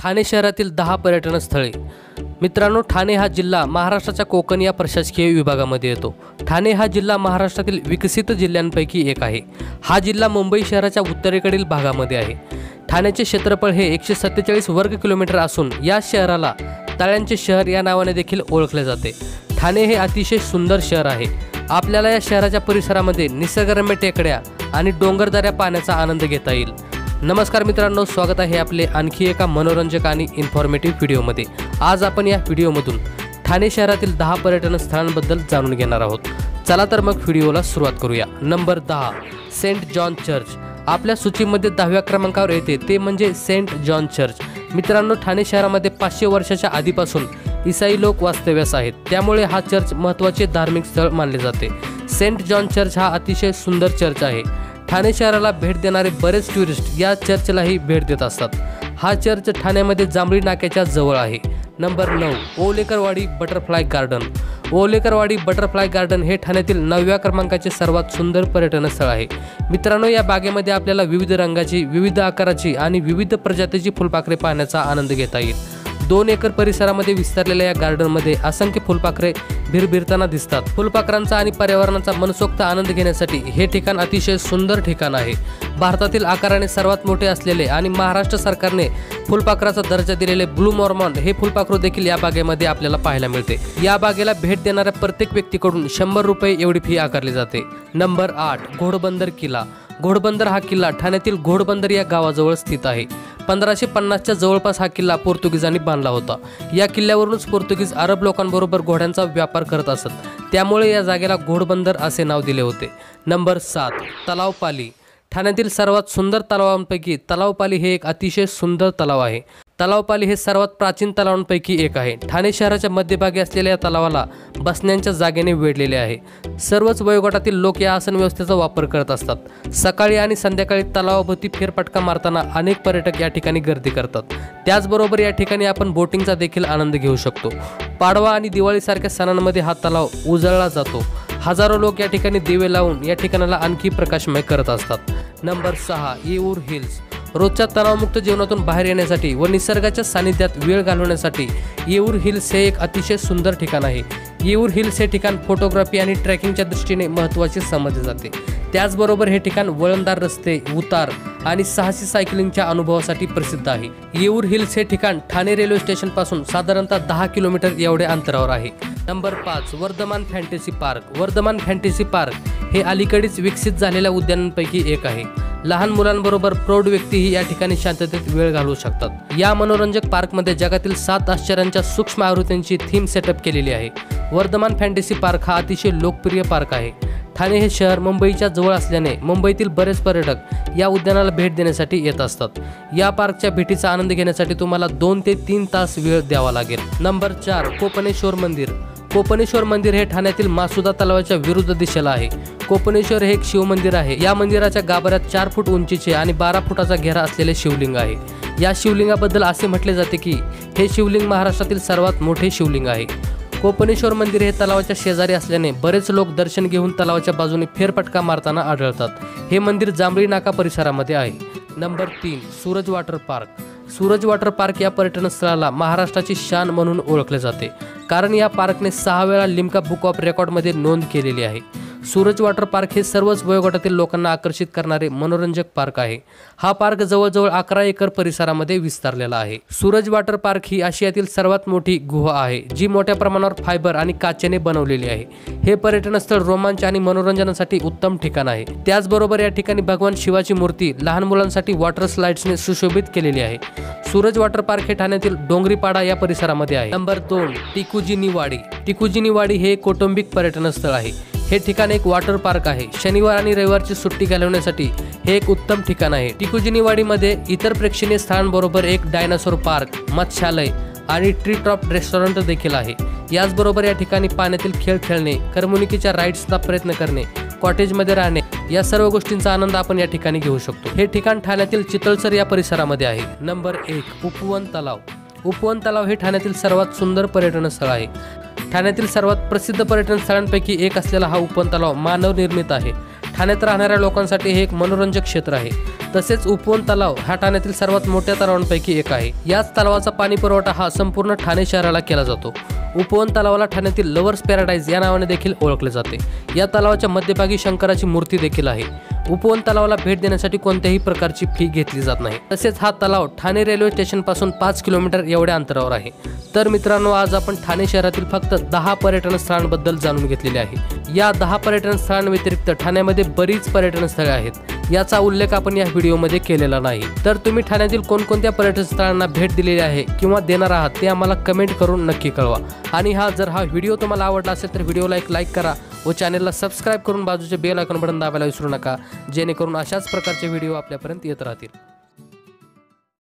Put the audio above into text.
ठाणे शहरातील 10 पर्यटन स्थळे। मित्रांनो, ठाणे हा जिल्हा महाराष्ट्राच्या कोकण या प्रशासकीय विभागामध्ये येतो। ठाणे हा जिल्हा महाराष्ट्रातील विकसित जिल्ह्यांपैकी एक आहे। हा जिल्हा मुंबई शहराच्या उत्तरेकडील भागामध्ये आहे। ठाण्याचे क्षेत्रफळ हे 147 वर्ग किलोमीटर असून या शहराला तळ्यांचे शहर या नावाने देखील ओळखले जाते। ठाणे हे अतिशय सुंदर शहर आहे। आपल्याला या शहराच्या परिसरामध्ये निसर्गरम्य टेकड्या आणि डोंगरदऱ्या पाहण्याचा आनंद घेता येईल। नमस्कार मित्रांनो, स्वागत आहे आपले आणखी एका मनोरंजक आणि इन्फॉर्मेटिव्ह व्हिडिओमध्ये। आज आपण या व्हिडिओमधून ठाणे शहरातील 10 पर्यटन स्थळांबद्दल जाणून घेणार आहोत। चला तर मग व्हिडिओला सुरुवात करूया। Number 10, saint John church. आपल्या सूचीमध्ये 10व्या क्रमांकावर येते ते म्हणजे सेंट जॉन चर्च। मित्रांनो, ठाणे शहरामध्ये 500 वर्षाच्या आधीपासून ईसाई लोक वास्तव्यास आहेत, त्यामुळे हा चर्च महत्त्वाचे धार्मिक स्थळ मानले जाते। सेंट जॉन चर्च हा अतिशय सुंदर चर्च आहे। ठाणे शहराला भेट देणारे बरेच टुरिस्ट या चर्चलाही भेट देत असतात। हा चर्च ठाण्यामध्ये जांभळी नाक्याच्या जवळ आहे। Number 9, Olekarwadi butterfly garden. Olekarwadi butterfly garden हे ठाण्यातील 9व्या क्रमांकाचे सर्वात सुंदर पर्यटन स्थळ आहे। मित्रांनो, या बागेमध्ये आपल्याला विविध रंगाची, विविध आकाराची आणि विविध प्रजातीची फुलपाखरे पाहण्याचा आनंद घेता येईल। 2 एकर परिसरामध्ये विस्तारलेल्या या गार्डनमध्ये असंख्य फुलपाखरे भिरभिरताना दिसतात। फुलपाखरांचा आणि पर्यावरणाचा मनसोक्त आनंद घेण्यासाठी हे ठिकाण अतिशय सुंदर ठिकाण आहे। भारतातील आकाराने सर्वात मोठे असलेले आणि महाराष्ट्र सरकारने फुलपाखराचा दर्जा दिलेले ब्लू मॉर्मॉन हे फुलपाखरू देखील या बागेमध्ये आपल्याला पाहायला मिळते। या बागेला भेट देणाऱ्या प्रत्येक व्यक्तीकडून 100 रुपये एवढी फी आकारली जाते। नंबर 8, घोडबंदर किल्ला। घोडबंदर हा किल्ला ठाण्यातील घोडबंदर या गावाजवळ स्थित आहे। 1550च्या जवळपास हा किल्ला पोर्तुगीजांनी बांधला होता। या किल्ल्यावरूनच पोर्तुगीज अरब लोकांबरोबर घोड्यांचा व्यापार करत असत, त्यामुळे या जागेला घोडबंदर असे नाव दिले होते। नंबर 7, तलाव पाली। ठाण्यातील सर्वात सुंदर तलावांपैकी तलाव पाली हे एक अतिशय सुंदर तलाव आहे। तलाव पाली हे सर्वात प्राचीन तलावांपैकी एक आहे। ठाणे शहराच्या मध्यभागी असलेल्या या तलावाला बसण्याच्या जागेने वेढलेले आहे। सर्वच वयोगटातील लोक या आसन व्यवस्थेचा वापर करत असतात। सकाळी आणि संध्याकाळी तलावाभोवती फेरफटका मारताना अनेक पर्यटक या ठिकाणी गर्दी करतात। त्याचबरोबर या ठिकाणी आपण बोटिंगचा देखील आनंद घेऊ शकतो। पाडवा आणि दिवाळीसारख्या सणांमध्ये हा तलाव उजळला जातो। हजारो लोक या ठिकाणी दिवे लावून या ठिकाणाला आणखी प्रकाशमय करत असतात। Number 6, Yeoor hills. रोजच्या तणावमुक्त जीवनातून बाहेर येण्यासाठी व निसर्गाच्या सानिध्यात वेळ घालवण्यासाठी येऊर हिल्स हे एक अतिशय सुंदर ठिकाण आहे। येऊर हिल्स हे ठिकाण फोटोग्राफी आणि ट्रेकिंगच्या दृष्टीने महत्त्वाचे समजले जाते। त्याचबरोबर हे ठिकाण वळणदार रस्ते, उतार आणि साहसी सायकलिंगच्या अनुभवासाठी प्रसिद्ध आहे। येऊर हिल्स हे ठिकाण ठाणे रेल्वे स्टेशन पासून साधारणतः 10 किलोमीटर एवढे अंतरावर आहे। Number 5, Vardhaman fantasy park. Vardhaman fantasy park हे अलीकडेच विकसित झालेल्या उद्यानांपैकी एक आहे। लहान मुलांबरोबर प्रौढ व्यक्तीही या ठिकाणी शांततेत वेळ घालवू शकतात। या मनोरंजक पार्कमध्ये जगातील 7 आश्चर्यांच्या सूक्ष्म आवृत्त्यांची थीम सेटअप केलेली आहे। वर्धमान फॅन्टसी पार्क हा अतिशय लोकप्रिय पार्क आहे। ठाणे हे शहर मुंबईच्या जवळ असल्याने मुंबईतील बरेच पर्यटक या उद्यानाला भेट देण्यासाठी येत असतात। या पार्कच्या भेटीचा आनंद घेण्यासाठी तुम्हाला 2 ते 3 तास वेळ द्यावा लागेल। नंबर 4, कोपनेश्वर मंदिर। कोपनेश्वर मंदिर हे ठाण्यातील मासुदा तलावाच्या विरुद्ध दिशेला आहे। कोपनेश्वर हे एक शिवमंदिर आहे। या मंदिराच्या गाभाऱ्यात 4 फूट उंचीचे आणि 12 फुटाचा घेरा असलेले शिवलिंग आहे। या शिवलिंगाबद्दल असे म्हटले जाते की हे शिवलिंग महाराष्ट्रातील सर्वात मोठे शिवलिंग आहे। कोपनेश्वर मंदिर हे तलावाच्या शेजारी असल्याने बरेच लोक दर्शन घेऊन तलावाच्या बाजूने फेरफटका मारताना आढळतात। हे मंदिर जांभळी नाका परिसरामध्ये आहे। Number 3, Suraj water park. Suraj water park या पर्यटन स्थळाला महाराष्ट्राची शान म्हणून ओळखले जाते, कारण या पार्कने 6 वेळा लिम्का बुक ऑफ रेकॉर्डमध्ये नोंद केलेली आहे। सूरज वॉटर पार्क हे सर्वच वयोगटातील लोकांना आकर्षित करणारे मनोरंजक पार्क आहे। हा पार्क जवळजवळ 11 एकर परिसरामध्ये विस्तारलेला आहे। सूरज वॉटर पार्क ही आशियातील सर्वात मोठी गुहा आहे, जी मोठ्या प्रमाणावर फायबर आणि काचेने बनवलेली आहे। हे पर्यटन स्थळ रोमांच आणि मनोरंजनासाठी उत्तम ठिकाण आहे। त्याचबरोबर या ठिकाणी भगवान शिवाची मूर्ती लहान मुलांसाठी वॉटर स्लाइड्सने सुशोभित केलेली आहे। सूरज वॉटर पार्क हे ठाण्यातील डोंगरीपाडा या परिसरामध्ये आहे। नंबर 2, टिकुजिनी वाडी। टिकुजिनी वाडी हे कौटुंबिक पर्यटन स्थळ आहे। हे ठिकाण एक वॉटर पार्क आहे। शनिवार आणि रविवारची सुट्टी घालवण्यासाठी हे एक उत्तम ठिकाण आहे। टिकुजिनी वाडीमध्ये इतर प्रेक्षणीय स्थळांबरोबर एक डायनासोर पार्क, मत्स्यालय आणि ट्री टॉप रेस्टॉरंट देखील आहे। याचबरोबर या ठिकाणी पाण्यातील खेळ खेळणे, करमणुकीच्या राईड्सचा प्रयत्न करणे, कॉटेजमध्ये राहणे या सर्व गोष्टींचा आनंद आपण या ठिकाणी घेऊ शकतो। हे ठिकाण ठाण्यातील चितळसर या परिसरामध्ये आहे। नंबर 1, उपवन तलाव। उपवन तलाव हे ठाण्यातील सर्वात सुंदर पर्यटन स्थळ आहे। ठाण्यातील सर्वात प्रसिद्ध पर्यटन स्थळांपैकी एक असलेला हा उपवन तलाव मानव निर्मित आहे। ठाण्यात राहणाऱ्या लोकांसाठी हे एक मनोरंजक क्षेत्र आहे। तसेच उपवन तलाव हा ठाण्यातील सर्वात मोठ्या तलावांपैकी एक आहे। याच तलावाचा पाणी पुरवठा हा संपूर्ण ठाणे शहराला केला जातो। उपवन तलावाला ठाण्यातील लव्हर्स पॅराडाइज या नावाने देखील ओळखले जाते। या तलावाच्या मध्यभागी शंकराची मूर्ती देखील आहे। उपवन तलावाला भेट देण्यासाठी कोणत्याही प्रकारची फी घेतली जात नाही। तसेच हा तलाव ठाणे रेल्वे स्टेशन पासून 5 किलोमीटर एवढ्या अंतरावर आहे। तर मित्रांनो, आज आपण ठाणे शहरातील फक्त 10 पर्यटन स्थळांबद्दल जाणून घेतलेले आहे। या 10 पर्यटन स्थळांव्यतिरिक्त ठाण्यामध्ये बरीच पर्यटन स्थळे आहेत, याचा उल्लेख आपण या व्हिडिओमध्ये केलेला नाही। तर तुम्ही ठाण्यातील कोणकोणत्या पर्यटन स्थळांना भेट दिलेली आहे किंवा देणार आहात ते आम्हाला कमेंट करून नक्की कळवा। आणि जर हा व्हिडिओ तुम्हाला आवडला असेल तर व्हिडिओला एक लाईक करा व चॅनलला सबस्क्राईब करून बाजूचे बेल आयकॉन बटन दाबायला विसरू नका, जेणेकरून अशाच प्रकारचे व्हिडिओ आपल्यापर्यंत येत राहतील।